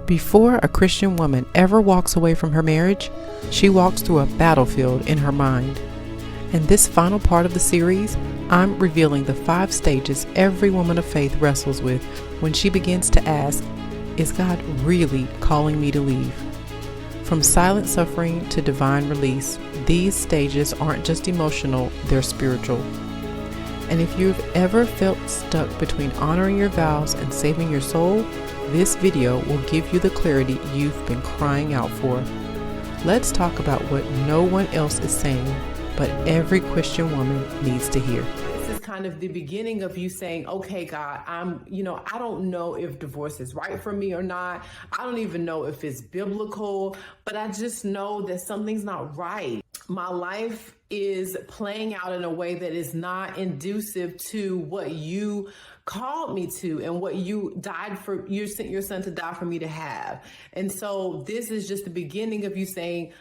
Before a Christian woman ever walks away from her marriage, she walks through a battlefield in her mind. In this final part of the series, I'm revealing the 5 stages every woman of faith wrestles with when she begins to ask, is God really calling me to leave? From silent suffering to divine release, these stages aren't just emotional, they're spiritual. And if you've ever felt stuck between honoring your vows and saving your soul, this video will give you the clarity you've been crying out for. Let's talk about what no one else is saying, but every Christian woman needs to hear. This is kind of the beginning of you saying, okay, God, I don't know if divorce is right for me or not. I don't even know if it's biblical, but I just know that something's not right. My life is playing out in a way that is not conducive to what you called me to and what you died for. You sent your son to die for me to have. And so this is just the beginning of you saying,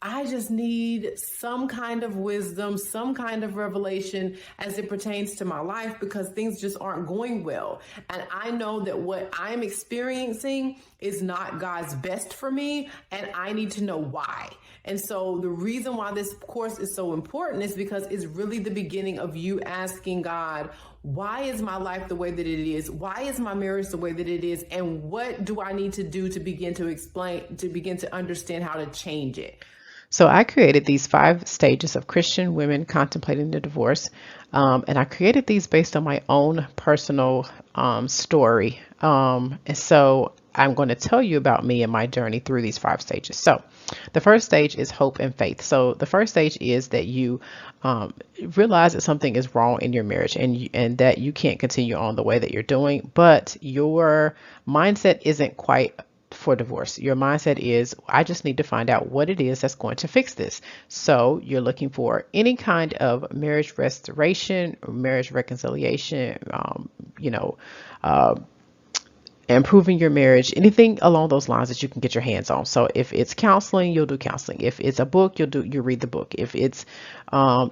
I just need some kind of wisdom, some kind of revelation as it pertains to my life, because things just aren't going well. And I know that what I'm experiencing is not God's best for me, and I need to know why. And so the reason why this course is so important is because it's really the beginning of you asking God, why is my life the way that it is? Why is my marriage the way that it is? And what do I need to do to begin to understand how to change it? So I created these 5 stages of Christian women contemplating the divorce. And I created these based on my own personal story. And so I'm going to tell you about me and my journey through these 5 stages. So the first stage is hope and faith. So the first stage is that you realize that something is wrong in your marriage and that you can't continue on the way that you're doing, but your mindset isn't quite for divorce. Your mindset is, I just need to find out what it is that's going to fix this. So you're looking for any kind of marriage restoration or marriage reconciliation, improving your marriage, anything along those lines that you can get your hands on. So if it's counseling, you'll do counseling. If it's a book, you read the book. If it's, a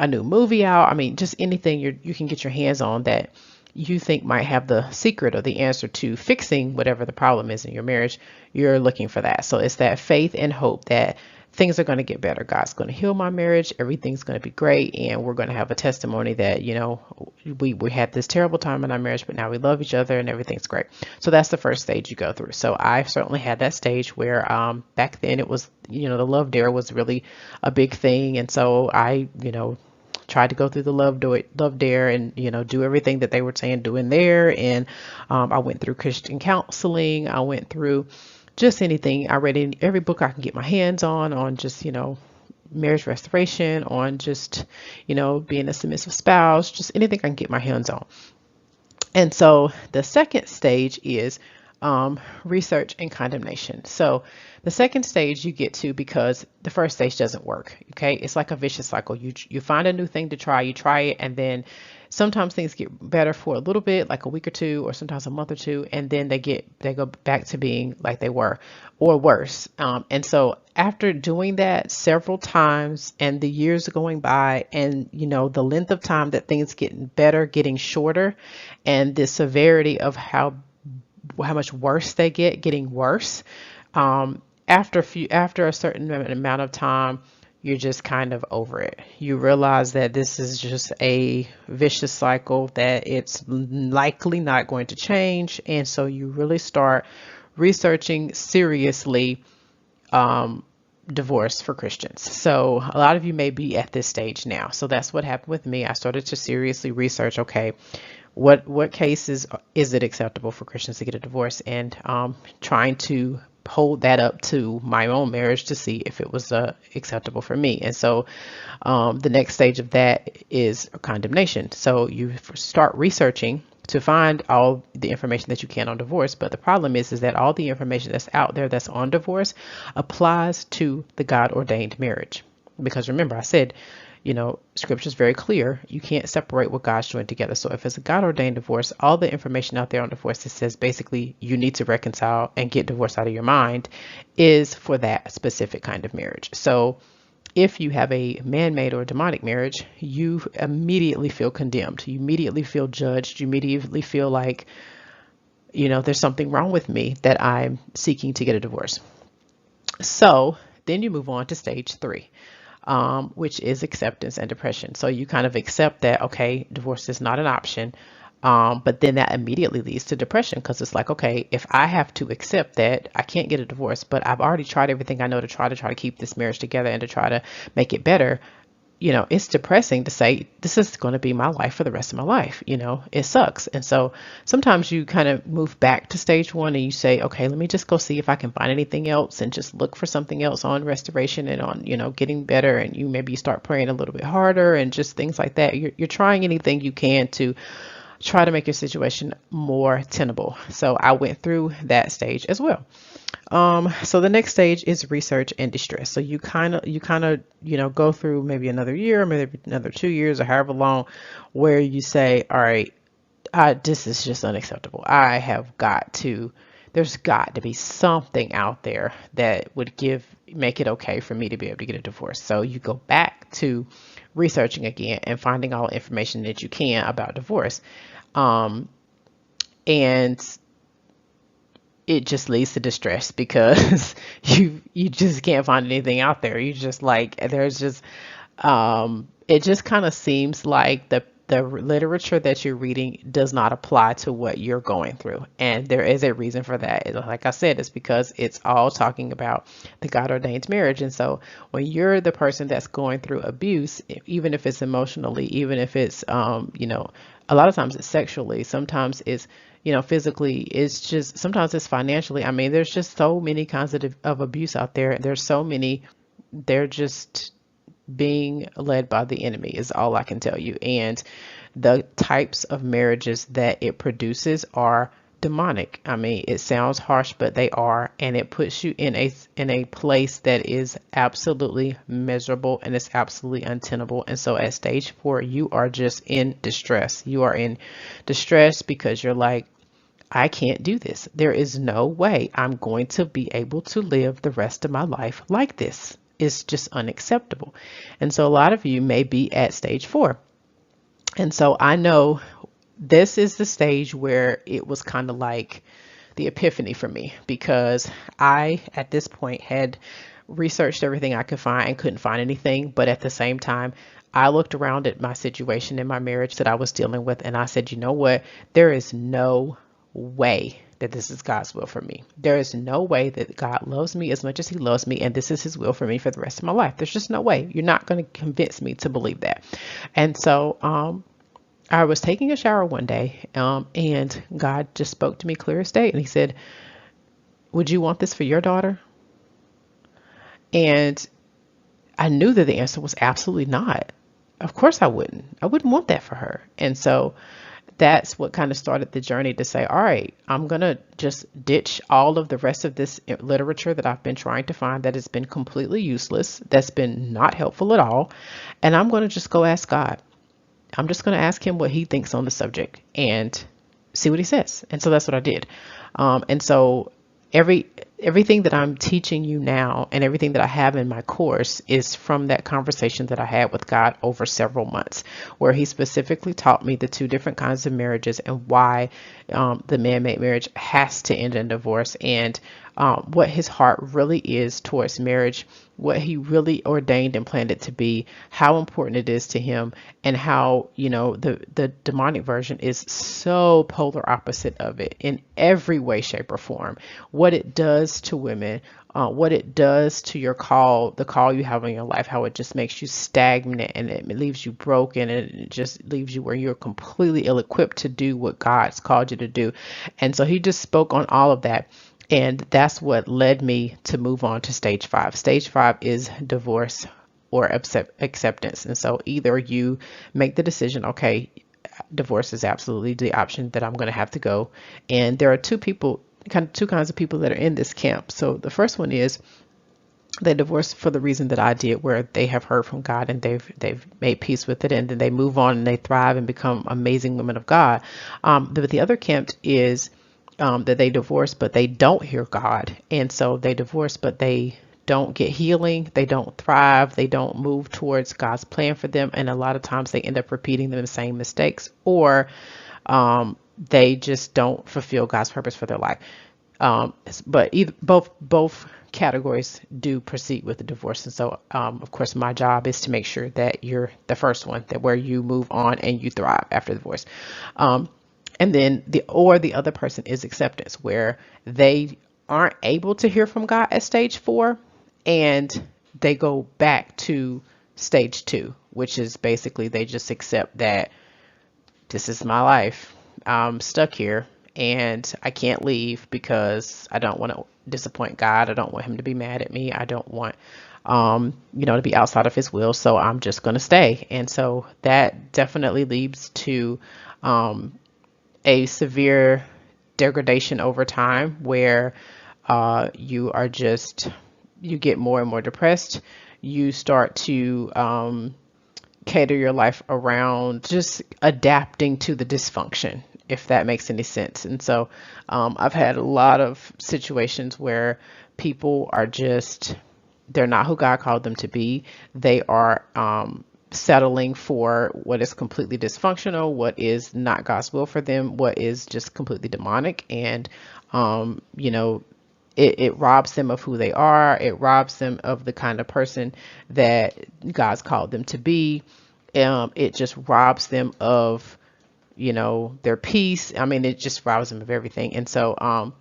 new movie out, just anything you can get your hands on that you think might have the secret or the answer to fixing whatever the problem is in your marriage, you're looking for that. So it's that faith and hope that things are going to get better. God's going to heal my marriage. Everything's going to be great. And we're going to have a testimony that, we had this terrible time in our marriage, but now we love each other and everything's great. So that's the first stage you go through. So I certainly had that stage where back then it was, the love dare was really a big thing. And so I, tried to go through the love dare and, do everything that they were saying, do in there. And I went through Christian counseling. I went through just anything. I read every book I can get my hands on just, marriage restoration, on just, being a submissive spouse, just anything I can get my hands on. And so the second stage is research and condemnation. So the second stage you get to because the first stage doesn't work. Okay. It's like a vicious cycle. You find a new thing to try, you try it, and then sometimes things get better for a little bit, like a week or two, or sometimes a month or two, and then they go back to being like they were or worse. And so after doing that several times and the years going by and, the length of time that things get better, getting shorter, and the severity of how much worse they getting worse, after a certain amount of time, you're just kind of over it. You realize that this is just a vicious cycle, that it's likely not going to change. And so you really start researching seriously divorce for Christians. So a lot of you may be at this stage now. So that's what happened with me. I started to seriously research, okay, what cases is it acceptable for Christians to get a divorce, and trying to hold that up to my own marriage to see if it was acceptable for me. And so the next stage of that is condemnation. So you start researching to find all the information that you can on divorce. But the problem is that all the information that's out there that's on divorce applies to the God-ordained marriage. Because remember, I said, scripture is very clear. You can't separate what God's joined together. So if it's a God-ordained divorce, all the information out there on divorce that says basically you need to reconcile and get divorce out of your mind is for that specific kind of marriage. So if you have a man-made or demonic marriage, you immediately feel condemned. You immediately feel judged. You immediately feel like there's something wrong with me that I'm seeking to get a divorce. So then you move on to stage three, which is acceptance and depression. So you kind of accept that, okay, divorce is not an option. But then that immediately leads to depression because it's like, okay, if I have to accept that I can't get a divorce, but I've already tried everything I know to try to keep this marriage together and to try to make it better, it's depressing to say this is going to be my life for the rest of my life. It sucks. And so sometimes you kind of move back to stage one and you say, okay, let me just go see if I can find anything else and just look for something else on restoration and on, getting better. And maybe you start praying a little bit harder and just things like that. You're trying anything you can to try to make your situation more tenable. So I went through that stage as well. So the next stage is research and distress. So you kind of, go through maybe another year, maybe another 2 years or however long, where you say, all right, this is just unacceptable. There's got to be something out there that would make it okay for me to be able to get a divorce. So you go back to researching again and finding all the information that you can about divorce. And it just leads to distress because you just can't find anything out there. You just like there's just it just kind of seems like the literature that you're reading does not apply to what you're going through. And there is a reason for that. Like I said, it's because it's all talking about the God ordained marriage. And so when you're the person that's going through abuse, even if it's emotionally, even if it's, a lot of times it's sexually, sometimes it's, physically, it's just, sometimes it's financially. I mean, there's just so many kinds of abuse out there. There's so many, they're just being led by the enemy is all I can tell you. And the types of marriages that it produces are demonic. I mean, it sounds harsh, but they are, and it puts you in a place that is absolutely miserable and it's absolutely untenable. And so at stage four, you are just in distress. You are in distress because you're like, I can't do this. There is no way I'm going to be able to live the rest of my life like this. It's just unacceptable. And so a lot of you may be at stage four. And so I know this is the stage where it was kind of like the epiphany for me because I, at this point, had researched everything I could find and couldn't find anything. But at the same time, I looked around at my situation in my marriage that I was dealing with and I said, you know what? There is no way that this is God's will for me. There is no way that God loves me as much as he loves me and this is his will for me for the rest of my life. There's just no way. You're not going to convince me to believe that. And so I was taking a shower one day and God just spoke to me clear as day and he said, would you want this for your daughter? And I knew that the answer was absolutely not. Of course I wouldn't. I wouldn't want that for her. And so that's what kind of started the journey to say, all right, I'm going to just ditch all of the rest of this literature that I've been trying to find that has been completely useless, that's been not helpful at all. And I'm going to just go ask God. I'm just going to ask him what he thinks on the subject and see what he says. And so that's what I did. And so everything that I'm teaching you now and everything that I have in my course is from that conversation that I had with God over several months, where he specifically taught me the two different kinds of marriages and why the man-made marriage has to end in divorce, and what his heart really is towards marriage, what he really ordained and planned it to be, how important it is to him, and how, the demonic version is so polar opposite of it in every way, shape, or form. What it does to women, what it does to your call, the call you have in your life, how it just makes you stagnant and it leaves you broken and it just leaves you where you're completely ill-equipped to do what God's called you to do. And so he just spoke on all of that. And that's what led me to move on to stage five. Stage five is divorce or acceptance. And so either you make the decision, okay, divorce is absolutely the option that I'm going to have to go. And there are two kinds of people that are in this camp. So the first one is they divorce for the reason that I did, where they have heard from God and they've made peace with it, and then they move on and they thrive and become amazing women of God. But the other camp is that they divorce, but they don't hear God. And so they divorce, but they don't get healing. They don't thrive. They don't move towards God's plan for them. And a lot of times they end up repeating the same mistakes, or they just don't fulfill God's purpose for their life. But both categories do proceed with the divorce. And so, of course, my job is to make sure that you're the first one, that where you move on and you thrive after the divorce. And then the other person is acceptance, where they aren't able to hear from God at stage 4, and they go back to stage 2, which is basically they just accept that this is my life. I'm stuck here and I can't leave because I don't want to disappoint God. I don't want him to be mad at me. I don't want, to be outside of his will. So I'm just going to stay. And so that definitely leads to a severe degradation over time, where you get more and more depressed. You start to cater your life around just adapting to the dysfunction, if that makes any sense. And so I've had a lot of situations where people are they're not who God called them to be. They are settling for what is completely dysfunctional, what is not God's will for them, what is just completely demonic. And, it robs them of who they are. It robs them of the kind of person that God's called them to be. It just robs them of, their peace. I mean, it just robs them of everything. And so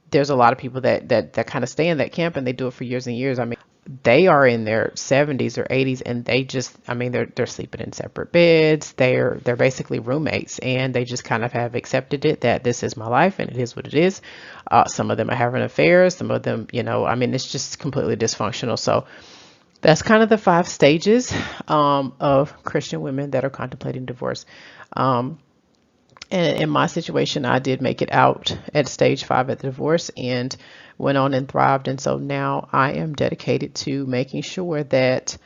there's a lot of people that kind of stay in that camp, and they do it for years and years. I mean, they are in their 70s or 80s, and they're sleeping in separate beds. They're basically roommates, and they just kind of have accepted it, that this is my life and it is what it is. Some of them are having affairs. Some of them, it's just completely dysfunctional. So that's kind of the 5 stages of Christian women that are contemplating divorce. And in my situation, I did make it out at stage 5 at the divorce and went on and thrived. And so now I am dedicated to making sure that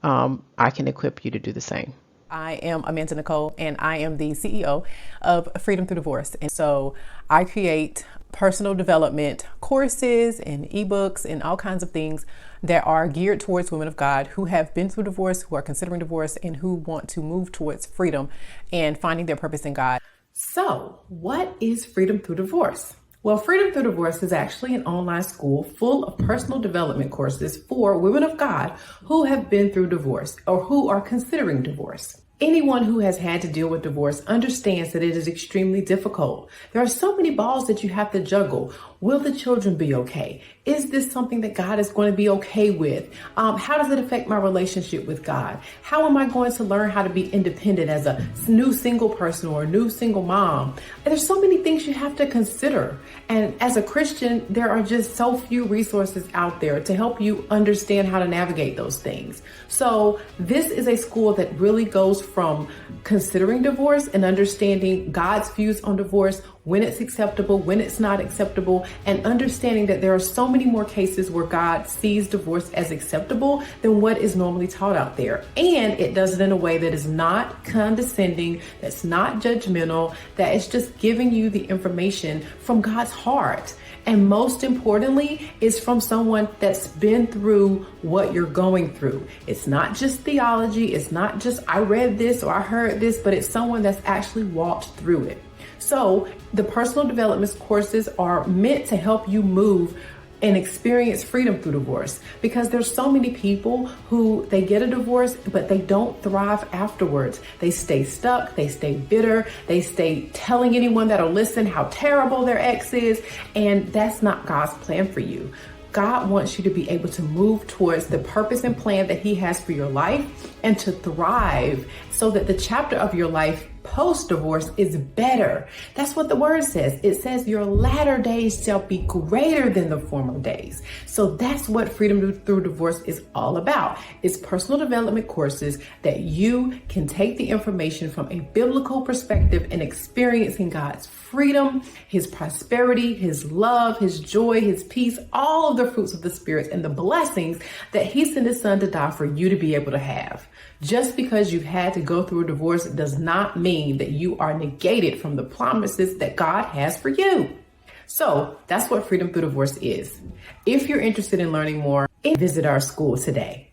I can equip you to do the same. I am Amanda Nicole, and I am the CEO of Freedom Through Divorce. And so I create personal development courses and ebooks and all kinds of things that are geared towards women of God who have been through divorce, who are considering divorce, and who want to move towards freedom and finding their purpose in God. So, what is Freedom Through Divorce? Well, Freedom Through Divorce is actually an online school full of personal development courses for women of God who have been through divorce or who are considering divorce. Anyone who has had to deal with divorce understands that it is extremely difficult. There are so many balls that you have to juggle. Will the children be okay? Is this something that God is going to be okay with? How does it affect my relationship with God? How am I going to learn how to be independent as a new single person or a new single mom? And there's so many things you have to consider. And as a Christian, there are just so few resources out there to help you understand how to navigate those things. So this is a school that really goes from considering divorce and understanding God's views on divorce, when it's acceptable, when it's not acceptable, and understanding that there are so many more cases where God sees divorce as acceptable than what is normally taught out there. And it does it in a way that is not condescending, that's not judgmental, that is just giving you the information from God's heart. And most importantly, is from someone that's been through what you're going through. It's not just theology. It's not just, I read this or I heard this, but it's someone that's actually walked through it. So the personal development courses are meant to help you move and experience freedom through divorce, because there's so many people who they get a divorce, but they don't thrive afterwards. They stay stuck. They stay bitter. They stay telling anyone that'll listen how terrible their ex is. And that's not God's plan for you. God wants you to be able to move towards the purpose and plan that He has for your life and to thrive so that the chapter of your life post-divorce is better. That's what the word says. It says your latter days shall be greater than the former days. So that's what Freedom Through Divorce is all about. It's personal development courses that you can take the information from a biblical perspective and experiencing God's freedom, His prosperity, His love, His joy, His peace, all of the fruits of the Spirit and the blessings that He sent His Son to die for you to be able to have. Just because you've had to go through a divorce does not mean that you are negated from the promises that God has for you. So that's what Freedom Through Divorce is. If you're interested in learning more, visit our school today.